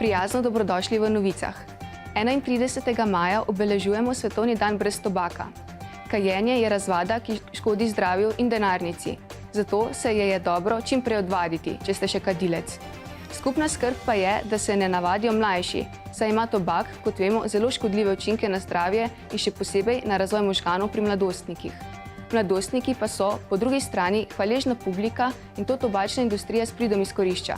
Prijazno dobrodošli v novicah. 31. maja obeležujemo Svetovni dan brez tobaka. Kajenje je razvada, ki škodi zdravju in denarnici. Zato se je dobro čim prej odvaditi, če ste še kadilec. Skupna skrb pa je, da se ne navadijo mlajši, saj ima tobak, kot vemo, zelo škodljive učinke na zdravje in še posebej na razvoj možganov pri mladostnikih. Mladostniki pa so, po drugi strani, hvaležna publika in to tobačna industrija s pridom izkorišča.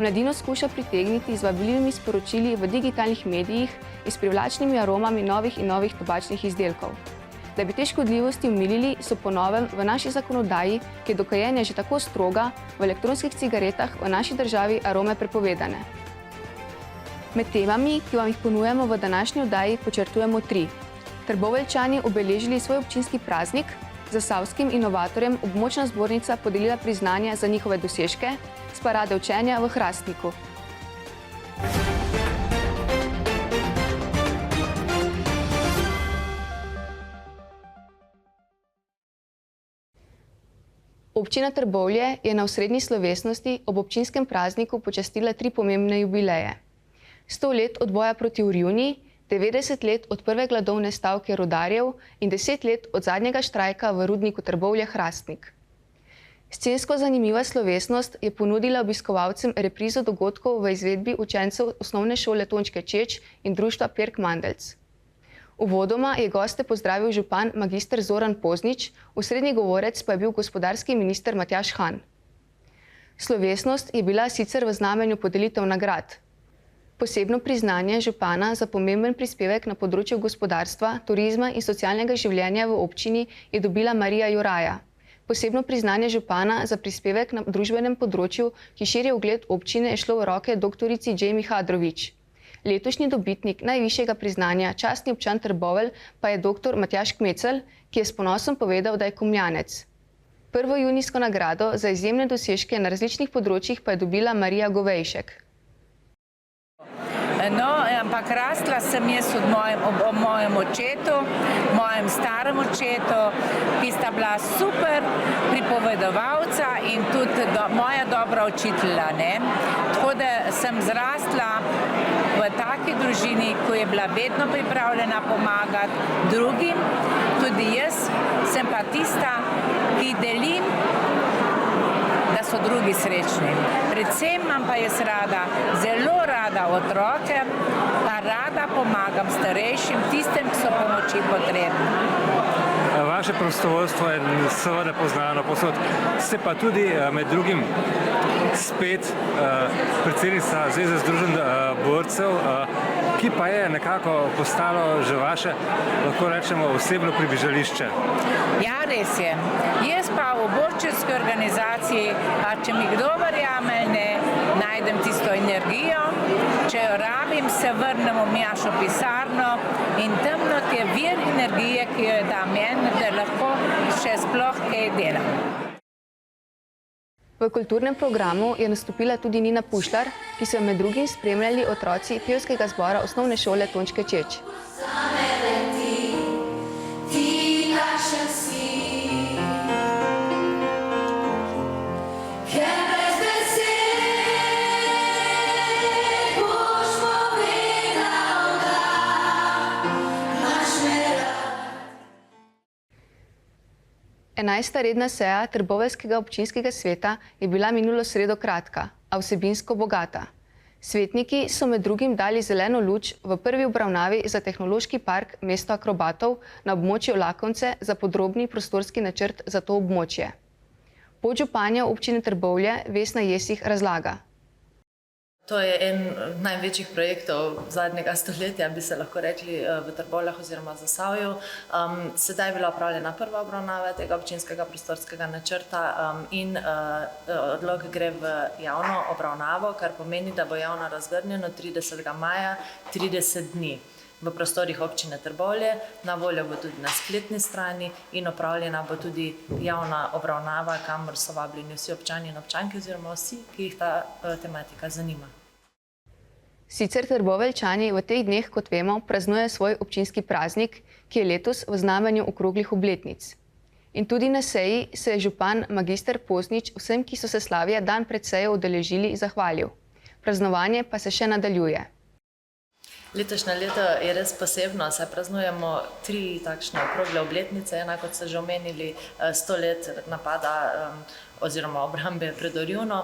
Mladino skuša pritegniti z vabljivimi sporočili v digitalnih medijih in s privlačnimi aromami novih in novih tobačnih izdelkov. Da bi te škodljivosti omilili, so po novem v naši zakonodaji, ki je do kajenja že tako stroga, v elektronskih cigaretah v naši državi arome prepovedane. Med temami, ki vam jih ponujamo v današnji oddaji, počrtujemo 3. Trboveljčani obeležili svoj občinski praznik, zasavskim inovatorjem območna zbornica podelila priznanja za njihove dosežke, s parade učenja v Hrastniku. Občina Trbovlje je na osrednji slovesnosti ob občinskem prazniku počastila 3 pomembne jubileje. 100 let od boja proti Urjuni, 90 let od prve gladovne stavke rudarjev in 10 let od zadnjega štrajka v rudniku Trbovlje Hrastnik. Scensko zanimiva slovesnost je ponudila obiskovalcem reprizo dogodkov v izvedbi učencev osnovne šole Tončke Čeč in društva Perk Mandelc. Uvodoma je goste pozdravil župan magister Zoran Poznič, osrednji govorec pa je bil gospodarski minister Matjaž Han. Slovesnost je bila sicer v znamenju podelitev nagrad. Posebno priznanje župana za pomemben prispevek na področju gospodarstva, turizma in socialnega življenja v občini je dobila Marija Juraja. Posebno priznanje župana za prispevek na družbenem področju, ki širi ugled občine, je šlo v roke doktorici Džejmi Hadrovič. Letošnji dobitnik najvišjega priznanja, častni občan Trbovelj, pa je dr. Matjaž Kmecel, ki je s ponosom povedal, da je Komljanec. Prvo junijsko nagrado za izjemne dosežke na različnih področjih pa je dobila Marija Govejšek. No, ampak rasla sem jaz ob mojem očetu, mojem starem očetu, ki sta bila super pripovedovalca in tudi moja dobra učitelja, ne. Tako da sem zrasla v taki družini, ko je bila vedno pripravljena pomagati drugim. Tudi jaz sem pa tista, ki delim, da so drugi srečni. Predvsem imam pa jaz zelo rada otroke, pa rada pomagam starejšim, tistem, ki so pomoči potrebni. Vaše prostovoljstvo je seveda poznano posod. Ste pa tudi med drugim spet predsednica Zveze združenj borcev, ki pa je nekako postalo že vaše, lahko rečemo, osebno pribežališče. Ja, res je. Jaz pa v borčevski organizaciji, če mi kdo verjame, ne najdem tisto energijo, če jo rabim, se vrnem v Mjašo pisarno in temno je vir energije, ki jo da meni, da lahko še sploh kaj delam. V kulturnem programu je nastopila tudi Nina Pušlar, ki so jo med drugim spremljali otroci pevskega zbora osnovne šole Tončke Čeč. Enajsta redna seja Trboveljskega občinskega sveta je bila minulo sredo kratka, a vsebinsko bogata. Svetniki so med drugim dali zeleno luč v prvi obravnavi za tehnološki park Mesto akrobatov na območju Lakonce za podrobni prostorski načrt za to območje. Podžupanja občine Trbovlje Vesna Jesih razlaga. To je en največjih projektov zadnjega stoletja, bi se lahko rekli, v Trbovljah oziroma Zasavju. Sedaj je bila opravljena prva obravnava tega občinskega prostorskega načrta in odlok gre v javno obravnavo, kar pomeni, da bo javno razgrnjeno 30. maja 30 dni v prostorih občine Trbovlje. Na voljo bo tudi na spletni strani in opravljena bo tudi javna obravnava, kamor so vabljeni vsi občani in občanke oziroma vsi, ki jih ta tematika zanima. Sicer Trboveljčani v teh dneh, kot vemo, praznujejo svoj občinski praznik, ki je letos v znamenju okroglih obletnic. In tudi na seji se je župan magister Poznič vsem, ki so se slavje dan pred sejo udeležili, zahvalil. Praznovanje pa se še nadaljuje. Letošnje leto je res posebno, saj praznujemo 3 takšne okrogle obletnice, enako kot ste že omenili, 100 let napada oziroma obrambe pred Orjuno,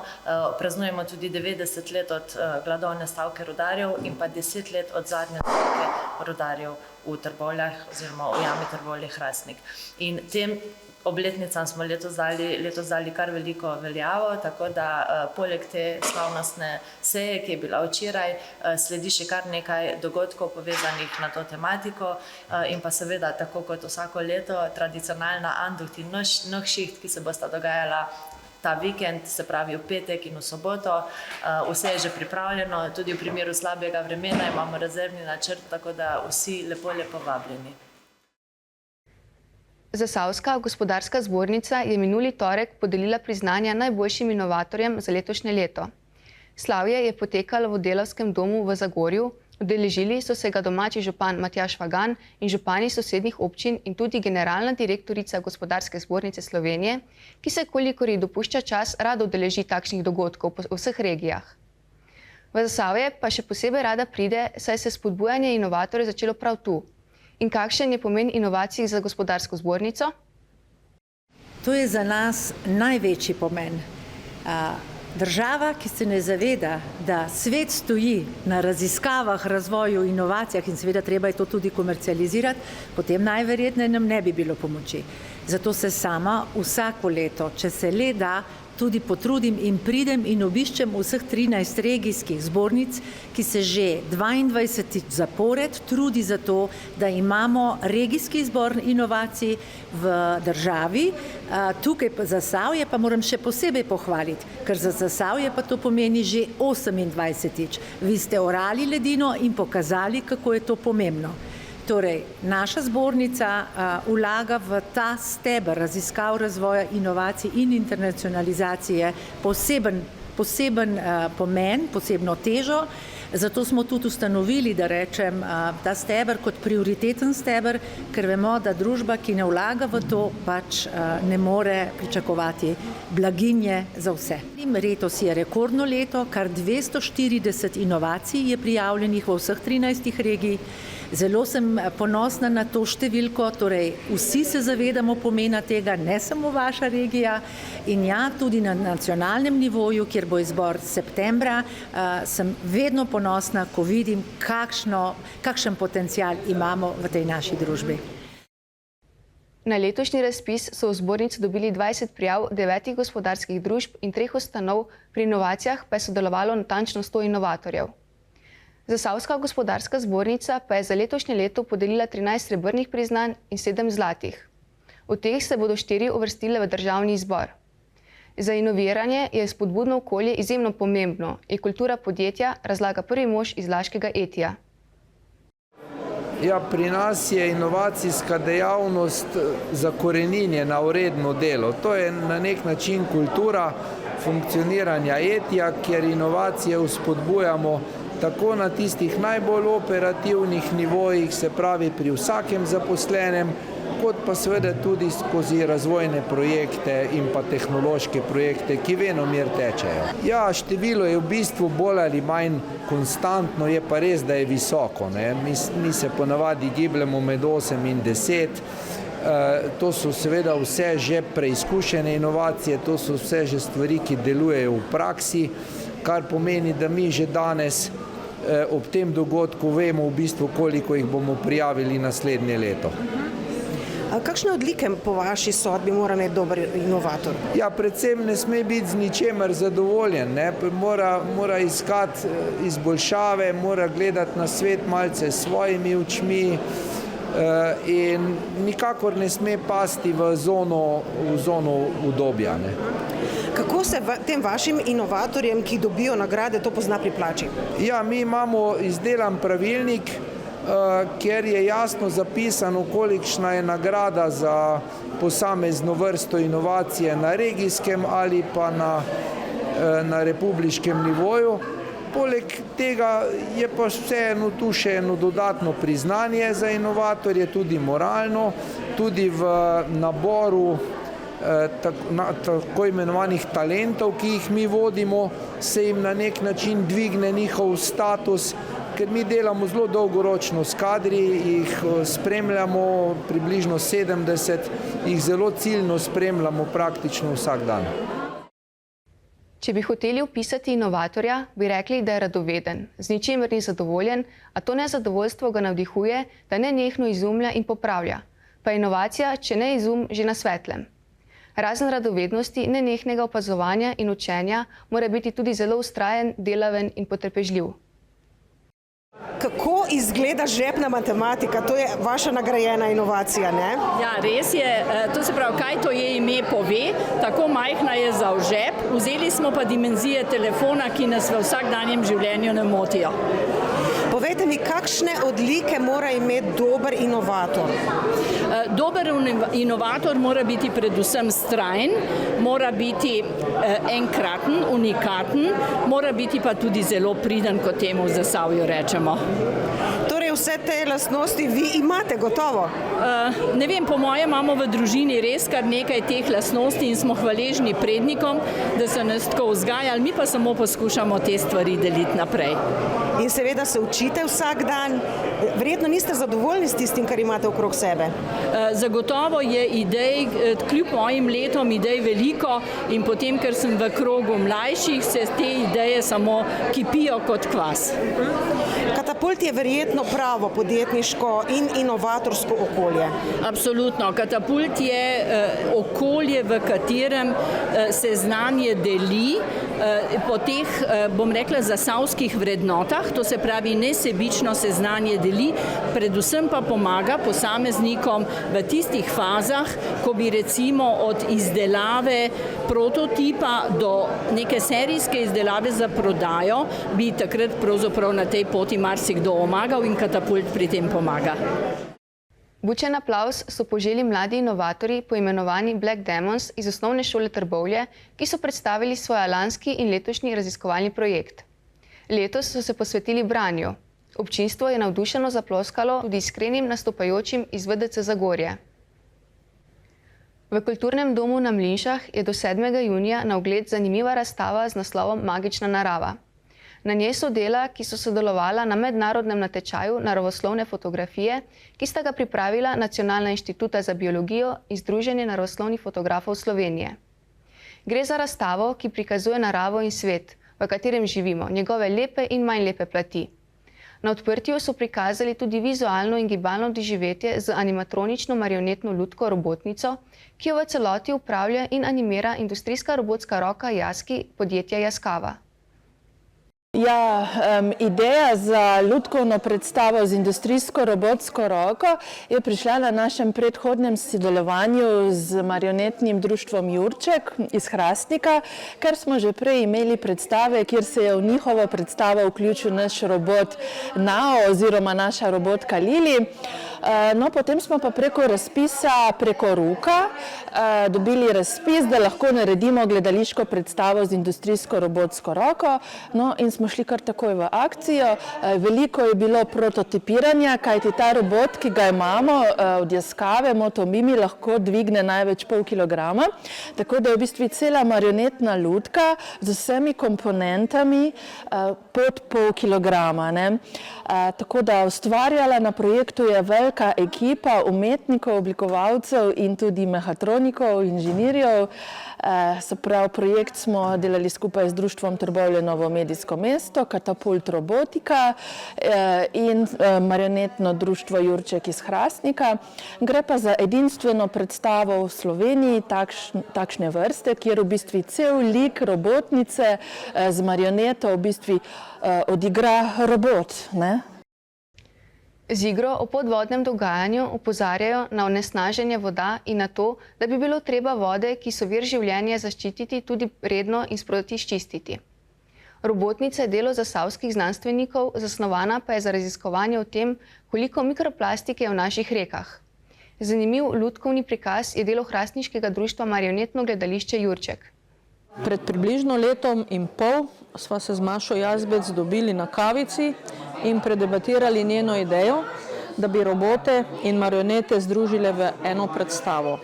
praznujemo tudi 90 let od gladovne stavke rudarjev in pa 10 let od zadnje stavke rudarjev v Trbovljah oziroma v jami Trbovlje-Hrastnik. In tem obletnicam smo letos dali kar veliko veljavo, tako da poleg te slavnostne seje, ki je bila včeraj, sledi še kar nekaj dogodkov povezanih na to tematiko in pa seveda, tako kot vsako leto, tradicionalna Anduht in Nohšiht, ki se bosta dogajala ta vikend, se pravi v petek in v soboto. Vse je že pripravljeno, tudi v primeru slabega vremena imamo rezervni načrt, tako da vsi lepo vabljeni. Zasavska gospodarska zbornica je minuli torek podelila priznanja najboljšim inovatorjem za letošnje leto. Slavje je potekalo v Delavskem domu v Zagorju, udeležili so se ga domači župan Matjaž Fagan in župani sosednjih občin in tudi generalna direktorica Gospodarske zbornice Slovenije, ki se, kolikor ji dopušča čas, rado udeleži takšnih dogodkov po vseh regijah. V Zasavje pa še posebej rada pride, saj se spodbujanje inovatorjev začelo prav tu. In kakšen je pomen inovacij za gospodarsko zbornico? To je za nas največji pomen. Država, ki se ne zaveda, da svet stoji na raziskavah, razvoju, inovacijah in seveda treba je to tudi komercializirati, potem najverjetneje nam ne bi bilo pomoči. Zato se sama vsako leto, če se le da, tudi potrudim in pridem in obiščem vseh 13 regijskih zbornic, ki se že 22. zapored trudi za to, da imamo regijski zbor inovacij v državi. Tukaj Zasavje pa moram še posebej pohvaliti, ker za Zasavje pa to pomeni že 28. Vi ste orali ledino in pokazali, kako je to pomembno. Torej, naša zbornica vlaga v ta steber raziskav, razvoja, inovacij in internacionalizacije poseben pomen, posebno težo. Zato smo tudi ustanovili, da rečem, ta steber kot prioriteten steber, ker vemo, da družba, ki ne vlaga v to, pač ne more pričakovati blaginje za vse. Letos je rekordno leto, kar 240 inovacij je prijavljenih v vseh 13 regij. Zelo sem ponosna na to številko, torej vsi se zavedamo pomena tega, ne samo vaša regija in ja, tudi na nacionalnem nivoju, kjer bo izbor septembra, sem vedno ponosna, ko vidim, kakšen potencial imamo v tej naši družbi. Na letošnji razpis so v zbornici dobili 20 prijav 9 gospodarskih družb in 3 ustanov, pri inovacijah pa je sodelovalo natančno 100 inovatorjev. Zasavska gospodarska zbornica pa je za letošnje leto podelila 13 srebrnih priznanj in 7 zlatih. Od teh se bodo 4 uvrstile v državni zbor. Za inoviranje je spodbudno okolje izjemno pomembno, je kultura podjetja, razlaga prvi mož iz laškega Etija. Ja, pri nas je inovacijska dejavnost zakoreninjena v redno delo. To je na nek način kultura funkcioniranja Etija, kjer inovacije vzpodbujamo tako na tistih najbolj operativnih nivojih, se pravi pri vsakem zaposlenem, kot pa seveda tudi skozi razvojne projekte in pa tehnološke projekte, ki venomer tečejo. Ja, število je v bistvu bolj ali manj konstantno, je pa res, da je visoko. Mi se ponavadi gibljemo med 8 in 10. To so seveda vse že preizkušene inovacije, to so vse že stvari, ki delujejo v praksi, kar pomeni, da mi že danes ob tem dogodku vemo v bistvu, koliko jih bomo prijavili naslednje leto. Kakšne odlike po vaši sodbi mora imeti dober inovator? Ja, predvsem ne sme biti z ničemer zadovoljen, mora iskati izboljšave, mora gledati na svet malce s svojimi očmi in nikakor ne sme pasti v zono udobja. Kako se tem vašim inovatorjem, ki dobijo nagrade, to pozna pri plači? Ja, mi imamo izdelan pravilnik, kjer je jasno zapisano, kolikšna je nagrada za posamezno vrsto inovacije na regijskem ali pa na republiškem nivoju. Poleg tega je pa vseeno tu še eno dodatno priznanje za inovatorje, tudi moralno, tudi v naboru tako imenovanih talentov, ki jih mi vodimo, se jim na nek način dvigne njihov status, ker mi delamo zelo dolgoročno s kadri, jih spremljamo približno 70, jih zelo ciljno spremljamo praktično vsak dan. Če bi hoteli opisati inovatorja, bi rekli, da je radoveden, z ničemer ni zadovoljen, a to nezadovoljstvo ga navdihuje, da nenehno izumlja in popravlja. Pa inovacija, če ne izum, že na svetlem. Razen radovednosti, nenehnega opazovanja in učenja, mora biti tudi zelo vztrajen, delaven in potrpežljiv. Kako izgleda žepna matematika? To je vaša nagrajena inovacija, ne? Ja, res je. To se pravi, kaj to je ime pove, tako majhna je za v žep, vzeli smo pa dimenzije telefona, ki nas v vsakdanjem življenju ne motijo. Povejte mi, kakšne odlike mora imeti dober inovator? Dober inovator mora biti predvsem vztrajen, mora biti enkraten, unikaten, mora biti pa tudi zelo priden, kot temu v Zasavju rečemo. Torej vse te lastnosti vi imate gotovo? Ne vem, po moje imamo v družini res kar nekaj teh lastnosti in smo hvaležni prednikom, da so nas tako vzgajali, mi pa samo poskušamo te stvari deliti naprej. In seveda se učite vsak dan. Verjetno niste zadovoljni s tistim, kar imate okrog sebe? Zagotovo je idej, kljub mojim letom, idej veliko in potem, ker sem v krogu mlajših, se te ideje samo kipijo kot kvas. Katapult je verjetno pravo podjetniško in inovatorsko okolje. Absolutno. Katapult je okolje, v katerem se znanje deli po teh, bom rekla, zasavskih vrednotah, to se pravi nesebično se znanje deli, predvsem pa pomaga posameznikom v tistih fazah, ko bi recimo od izdelave prototipa do neke serijske izdelave za prodajo, bi takrat pravzaprav na tej poti marsikdo omagal in katapult pri tem pomaga. Bučen aplavz so poželi mladi inovatorji, poimenovani Black Demons iz osnovne šole Trbovlje, ki so predstavili svoj lanski in letošnji raziskovalni projekt. Letos so se posvetili branju. Občinstvo je navdušeno zaploskalo tudi iskrenim nastopajočim iz VDC Zagorje. V Kulturnem domu na Mlinšah je do 7. junija na ogled zanimiva razstava z naslovom Magična narava. Na njej so dela, ki so sodelovala na mednarodnem natečaju naravoslovne fotografije, ki sta ga pripravila Nacionalna inštituta za biologijo in Združenje naravoslovnih fotografov Slovenije. Gre za razstavo, ki prikazuje naravo in svet, v katerem živimo, njegove lepe in manj lepe plati. Na odprtju so prikazali tudi vizualno in gibalno doživetje z animatronično marionetno lutko robotnico, ki jo v celoti upravlja in animira industrijska robotska roka Jaski podjetja Yaskawa. Ja, ideja za lutkovno predstavo z industrijsko robotsko roko je prišla na našem predhodnem sodelovanju z marionetnim društvom Jurček iz Hrastnika, ker smo že prej imeli predstave, kjer se je v njihovo predstavo vključil naš robot Nao oziroma naša robotka Lili. No, potem smo pa preko razpisa preko Ruka dobili razpis, da lahko naredimo gledališko predstavo z industrijsko robotsko roko, no in smo šli kar takoj v akcijo. Veliko je bilo prototipiranja, kajti ta robot, ki ga imamo od Yaskawe, Moto Mimi, lahko dvigne največ pol kilograma, tako da je v bistvu cela marionetna lutka z vsemi komponentami pod pol kilograma. Tako da ustvarjala na projektu je velika ekipa umetnikov, oblikovalcev in tudi mehatronikov, inženirjev. Se pravi, projekt smo delali skupaj z društvom Trbovlje Novo medijsko mesto, Katapult robotika in marionetno društvo Jurček iz Hrastnika. Gre pa za edinstveno predstavo v Sloveniji takšne vrste, kjer v bistvu cel lik robotnice z marioneto v bistvu odigra robot, ne? Z igro o podvodnem dogajanju opozarjajo na onesnaženje voda in na to, da bi bilo treba vode, ki so vir življenja, zaščititi tudi redno in sproti ščistiti. Robotnica je delo zasavskih znanstvenikov, zasnovana pa je za raziskovanje o tem, koliko mikroplastike je v naših rekah. Zanimiv lutkovni prikaz je delo hrastniškega društva Marionetno gledališče Jurček. Pred približno letom in pol sva se z Mašo Jazbec dobili na kavici in predebatirali njeno idejo, da bi robote in marionete združile v eno predstavo.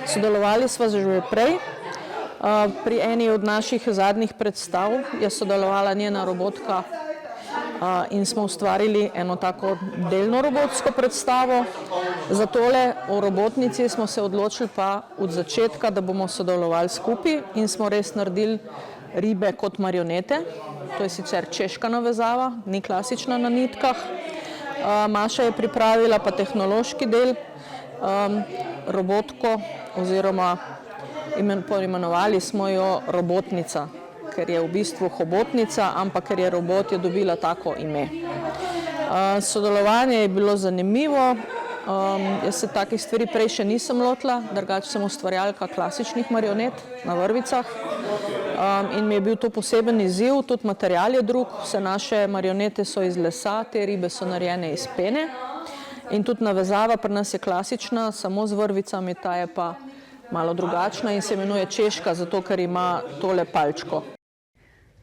Sodelovali smo že prej. Pri eni od naših zadnjih predstav je sodelovala njena robotka in smo ustvarili eno tako delno robotsko predstavo. Za tole o robotnici smo se odločili pa od začetka, da bomo sodelovali skupaj in smo res naredili ribe kot marionete. To je sicer češka navezava, ni klasična na nitkah. Maša je pripravila pa tehnološki del, robotko oziroma poimenovali smo jo robotnica, ker je v bistvu hobotnica, ampak ker je robot, je dobila tako ime. Sodelovanje je bilo zanimivo, jaz se takih stvari prej še nisem lotila, drugače sem ustvarjalka klasičnih marionet na vrvicah in mi je bil to poseben izziv, tudi material je drug, vse naše marionete so iz lesa, te ribe so narejene iz pene in tudi navezava pri nas je klasična, samo z vrvicami, ta je pa malo drugačna in se imenuje češka, zato ker ima tole palčko.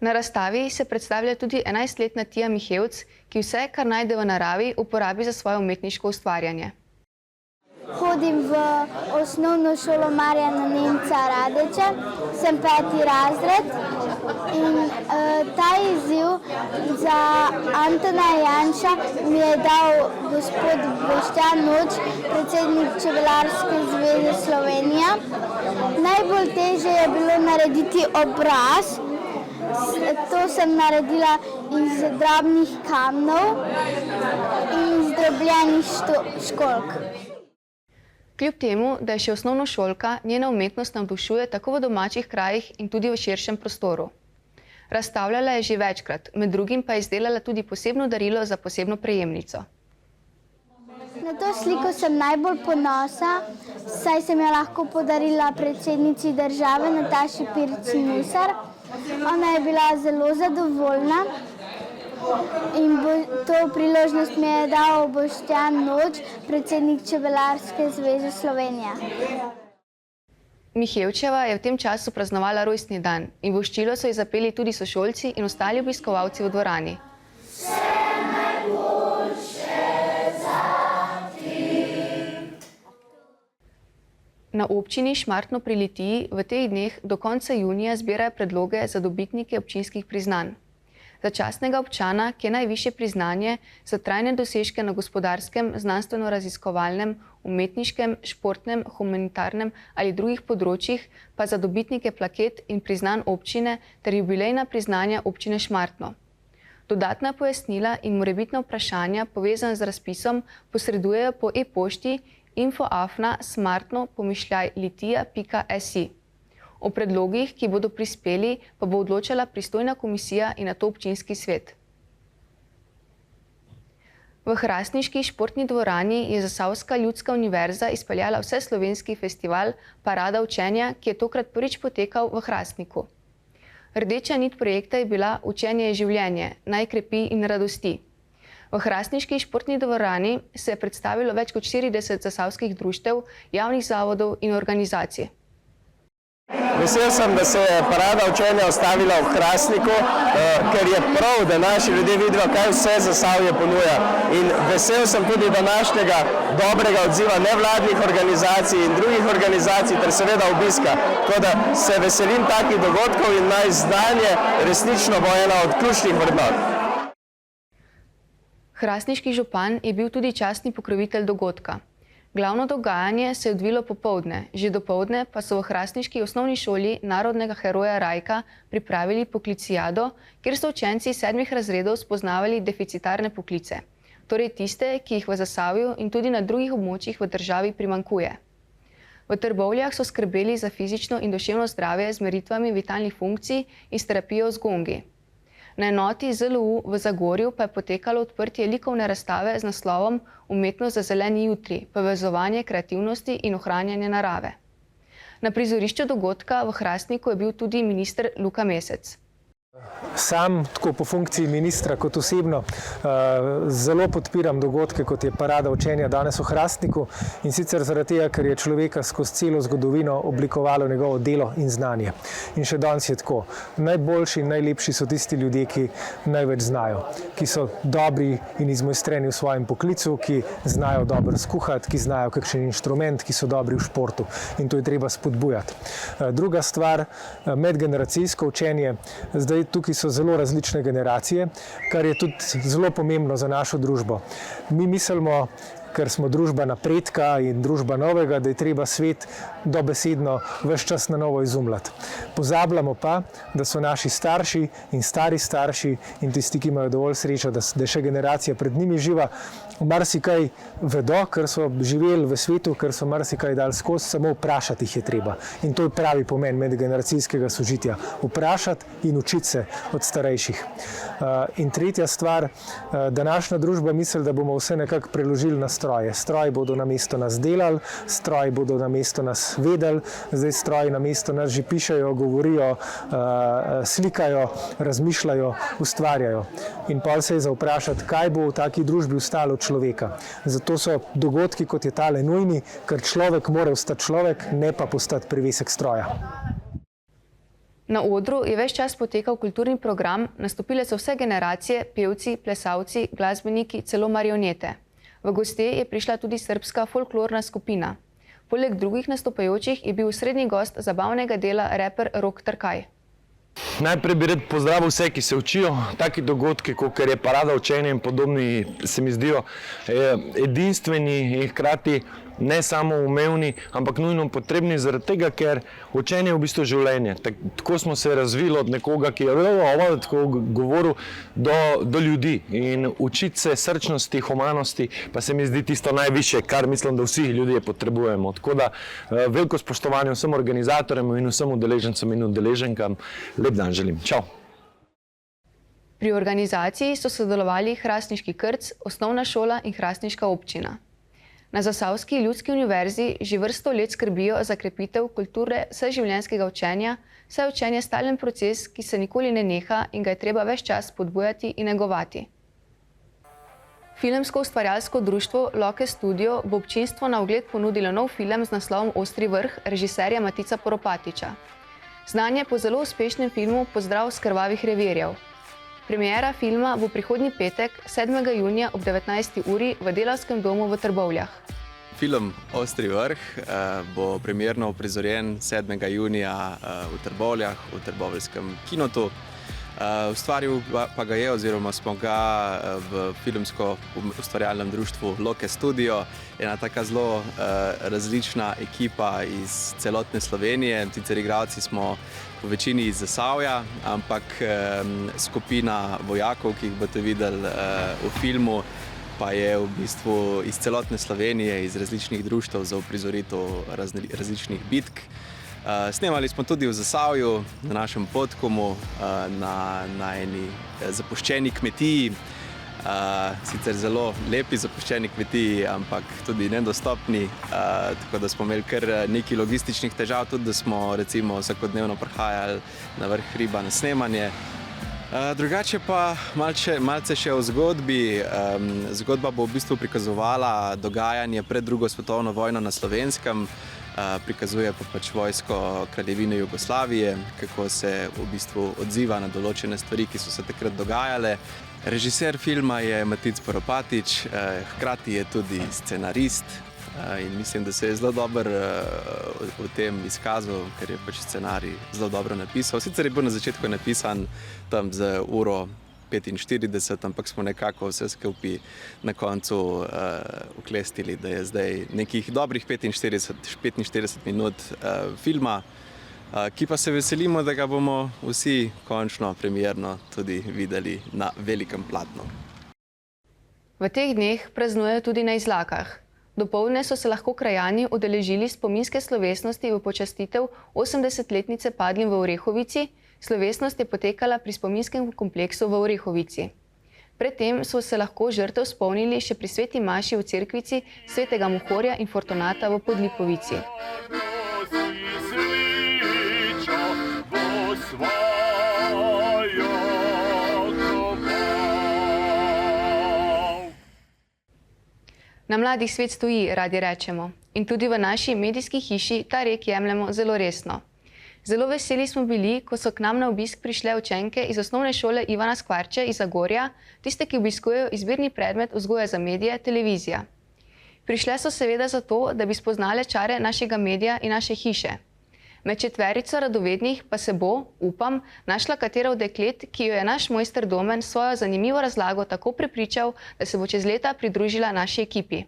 Na razstavi se predstavlja tudi 11-letna Tija Mihevc, ki vse, kar najde v naravi, uporabi za svoje umetniško ustvarjanje. Hodim v osnovno šolo Marjana Nemca Radeče, sem 5. razred in ta izziv za Antona Janša mi je dal gospod Boštjan Noč, predsednik Čebelarske zveze Slovenije. Najbolj težje je bilo narediti obraz. To sem naredila iz drobnih kamnov in iz drobljenih školjk. Kljub temu, da je še osnovnošolka, njena umetnost navdušuje tako v domačih krajih in tudi v širšem prostoru. Razstavljala je že večkrat, med drugim pa je izdelala tudi posebno darilo za posebno prejemnico. Na to sliko sem najbolj ponosna, saj sem jo lahko podarila predsednici države Nataši Pirc Musar. Ona je bila zelo zadovoljna in to priložnost mi je dal Boštjan Noč, predsednik Čebelarske zveze Slovenije. Mihevčeva je v tem času praznovala rojstni dan in voščilo so ji zapeli tudi sošolci in ostali obiskovalci v dvorani. Na občini Šmartno pri Litiji v teh dneh do konca junija zbirajo predloge za dobitnike občinskih priznanj. Za častnega občana, ki je najvišje priznanje za trajne dosežke na gospodarskem, znanstveno-raziskovalnem, umetniškem, športnem, humanitarnem ali drugih področjih, pa za dobitnike plaket in priznanj občine ter jubilejna priznanja občine Šmartno. Dodatna pojasnila in morebitna vprašanja povezana z razpisom posredujejo po e-pošti info@smartno-litija.si. O predlogih, ki bodo prispeli, pa bo odločala pristojna komisija in nato občinski svet. V hrastniški športni dvorani je Zasavska ljudska univerza izpeljala vseslovenski festival Parada učenja, ki je tokrat prvič potekal v Hrastniku. Rdeča nit projekta je bila Učenje je življenje, naj krepi in radosti. V hrastniški športni dvorani se je predstavilo več kot 40 zasavskih društev, javnih zavodov in organizacij. Vesel sem, da se je Parada učenja ustavila v Hrastniku, ker je prav, da naši ljudje vidijo, kaj vse Zasavje ponuja. In vesel sem tudi današnjega dobrega odziva nevladnih organizacij in drugih organizacij ter seveda obiska. Tako da se veselim takih dogodkov in naj znanje resnično bo ena od ključnih vrednot. Hrastniški župan je bil tudi častni pokrovitelj dogodka. Glavno dogajanje se je odvilo popoldne, že dopoldne pa so v hrastniški osnovni šoli narodnega heroja Rajka pripravili poklicijado, kjer so učenci 7. razredov spoznavali deficitarne poklice, torej tiste, ki jih v Zasavju in tudi na drugih območjih v državi primanjkuje. V Trbovljah so skrbeli za fizično in duševno zdravje z meritvami vitalnih funkcij in s terapijo z gongi. Na enoti ZLU v Zagorju pa je potekalo odprtje likovne razstave z naslovom Umetnost za zeleni jutri, povezovanje kreativnosti in ohranjanje narave. Na prizorišču dogodka v Hrastniku je bil tudi minister Luka Mesec. Sam, tako po funkciji ministra kot osebno, zelo podpiram dogodke, kot je parada učenja danes v Hrastniku, in sicer zaradi tega, ker je človeka skozi celo zgodovino oblikovalo njegovo delo in znanje. In še danes je tako. Najboljši in najlepši so tisti ljudje, ki največ znajo, ki so dobri in izmojstreni v svojem poklicu, ki znajo dobro skuhati, ki znajo kakšen inštrument, ki so dobri v športu, in to je treba spodbujati. Druga stvar, medgeneracijsko učenje. Zdaj tukaj so zelo različne generacije, kar je tudi zelo pomembno za našo družbo. Mi mislimo, ker smo družba napredka in družba novega, da je treba svet dobesedno ves čas na novo izumljati. Pozabljamo pa, da so naši starši in stari starši in tisti, ki imajo dovolj srečo, da je še generacija pred njimi živa, marsikaj vedo, ker so živeli v svetu, ker so marsikaj dali skozi, samo vprašati jih je treba. In to je pravi pomen medgeneracijskega sožitja. Vprašati in učiti se od starejših. In tretja stvar, današnja družba misli, da bomo vse nekako preložili na stroje. Stroji bodo namesto nas delali, stroji bodo namesto nas vedeli, zdaj stroji namesto nas že pišejo, govorijo, slikajo, razmišljajo, ustvarjajo. In pol se je za vprašati, kaj bo v taki družbi ostalo človeka. Zato so dogodki, kot je tale, nujni, ker človek mora ostati človek, ne pa postati privesek stroja. Na odru je ves čas potekal kulturni program, nastopile so vse generacije, pevci, plesalci, glasbeniki, celo marionete. V goste je prišla tudi srbska folklorna skupina. Poleg drugih nastopajočih je bil osrednji gost zabavnega dela reper Rok Trkaj. Najprej bi rad pozdravil vse, ki se učijo. Taki dogodki, kot je parada učenja in podobni, se mi zdijo edinstveni in hkrati ne samo umevni, ampak nujno potrebni zaradi tega, ker učenje je v bistvu življenje. Tako smo se razvili od nekoga, ki je tako govoril, do ljudi. In učiti se srčnosti, humanosti, pa se mi zdi tisto najvišje, kar mislim, da vsi ljudje potrebujemo. Tako da veliko spoštovanje vsem organizatorjem in vsem udeležencem in udeleženkam. Lep dan želim. Čau! Pri organizaciji so sodelovali Hrastniški krc, osnovna šola in Hrastniška občina. Na Zasavski ljudski univerzi že vrsto let skrbijo za krepitev kulture vseživljenjskega učenja, saj je učenje stalen proces, ki se nikoli ne neha in ga je treba ves čas spodbujati in negovati. Filmsko ustvarjalsko društvo Loke Studio bo občinstvu na ogled ponudilo nov film z naslovom Ostri vrh režiserja Matica Poropatiča. Znan je po zelo uspešnem filmu Pozdrav s krvavih revirjev. Premiera filma bo prihodnji petek, 7. junija ob 19. uri v Delavskem domu v Trbovljah. Film Ostri vrh bo premierno uprizorjen 7. junija v Trbovljah, v Trbovljskem kinotu. Ustvaril pa ga je, oziroma smo ga v filmsko ustvarjalnem društvu Loke Studio, ena taka zelo različna ekipa iz celotne Slovenije. Sicer igralci smo v večini iz Zasavja, ampak skupina vojakov, ki jih boste videli v filmu, pa je v bistvu iz celotne Slovenije, iz različnih društev za uprizoritev različnih bitk. Snemali smo tudi v Zasavju, na našem Podkomu, na eni zapuščeni kmetiji. Sicer zelo lepi zapuščeni kmetiji, ampak tudi nedostopni, tako da smo imeli kar nekaj logističnih težav, tudi da smo recimo vsakodnevno prihajali na vrh hriba na snemanje. Drugače pa malce še o zgodbi. Zgodba bo v bistvu prikazovala dogajanje pred drugo svetovno vojno na Slovenskem, prikazuje pa pač vojsko Kraljevine Jugoslavije, kako se v bistvu odziva na določene stvari, ki so se takrat dogajale. Režiser filma je Matic Poropatič, hkrati je tudi scenarist in mislim, da se je zelo dobro v tem izkazal, ker je pač scenarij zelo dobro napisal. Sicer je bil na začetku napisan tam z uro 45, ampak smo nekako vse skupaj na koncu uklestili, da je zdaj nekih dobrih 45 minut filma, ki pa se veselimo, da ga bomo vsi končno premierno tudi videli na velikem platnu. V teh dneh praznujejo tudi na Izlakah. Dopoldne so se lahko krajani udeležili spominske slovesnosti v počastitev 80-letnice padlim v Orehovici. Slovesnost je potekala pri spominskem kompleksu v Orehovici. Pred tem so se lahko žrtev spomnili še pri sveti maši v cerkvici svetega Mohorja in Fortunata v Podlipovici. Svojo Na mladih svet stoji, radi rečemo. In tudi v naši medijski hiši ta rek jemljemo zelo resno. Zelo veseli smo bili, ko so k nam na obisk prišle učenke iz osnovne šole Ivana Skvarče iz Zagorja, tiste, ki obiskujejo izbirni predmet vzgoja za medije, televizija. Prišle so seveda zato, da bi spoznale čare našega medija in naše hiše. Med četverico radovednih pa se bo, upam, našla katera od deklet, ki jo je naš mojster Domen svojo zanimivo razlago tako prepričal, da se bo čez leta pridružila naši ekipi.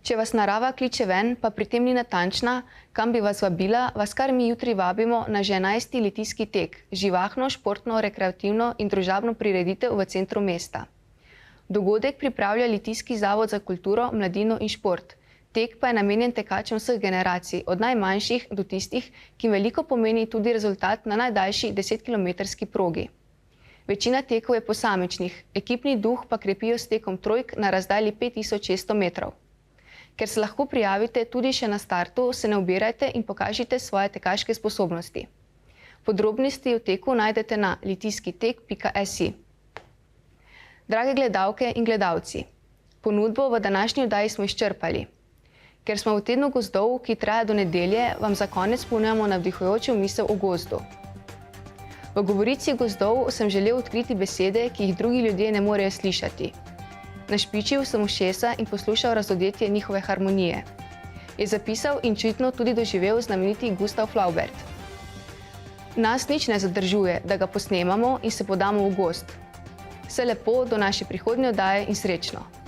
Če vas narava kliče ven, pa pri tem ni natančna, kam bi vas vabila, vas kar mi jutri vabimo na že 11. litijski tek, živahno, športno, rekreativno in družabno prireditev v centru mesta. Dogodek pripravlja Litijski zavod za kulturo, mladino in šport. Tek pa je namenjen tekačem vseh generacij, od najmanjših do tistih, ki veliko pomeni tudi rezultat na najdaljši 10-kilometrski progi. Večina tekov je posamičnih, ekipni duh pa krepijo s tekom trojk na razdalji 5600 metrov. Ker se lahko prijavite tudi še na startu, se ne obirajte in pokažite svoje tekaške sposobnosti. Podrobnosti o teku najdete na litijskitek.si. Drage gledalke in gledalci, ponudbo v današnji oddaji smo izčrpali. Ker smo v tednu gozdov, ki traja do nedelje, vam za konec ponujamo navdihujočo misel o gozdu. V govorici gozdov sem želel odkriti besede, ki jih drugi ljudje ne morejo slišati. Našpičil sem ušesa in poslušal razodetje njihove harmonije. Je zapisal in čutno tudi doživel znameniti Gustav Flaubert. Nas nič ne zadržuje, da ga posnemamo in se podamo v gozd. Vse lepo do naše prihodnje oddaje in srečno!